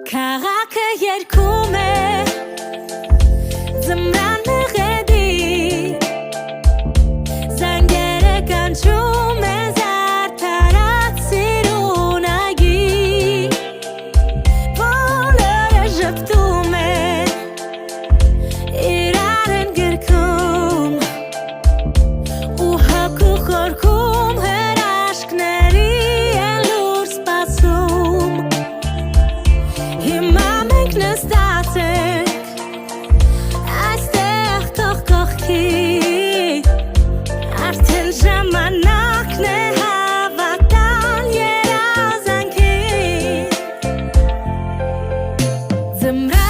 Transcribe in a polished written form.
Քաղաքը երգում է ձմռան մեղեդի Զանգերը կանչում են զարդարած սիրունագի Բոլորը ժպտում են իրար են գրքում ու հոգու խորքում հրաշքների են լուր սպասում Հիմա մենք նստած ենք այստեղ թող կողքի Արդեն ժամանակն է հավատալ երազանքի Ձմռան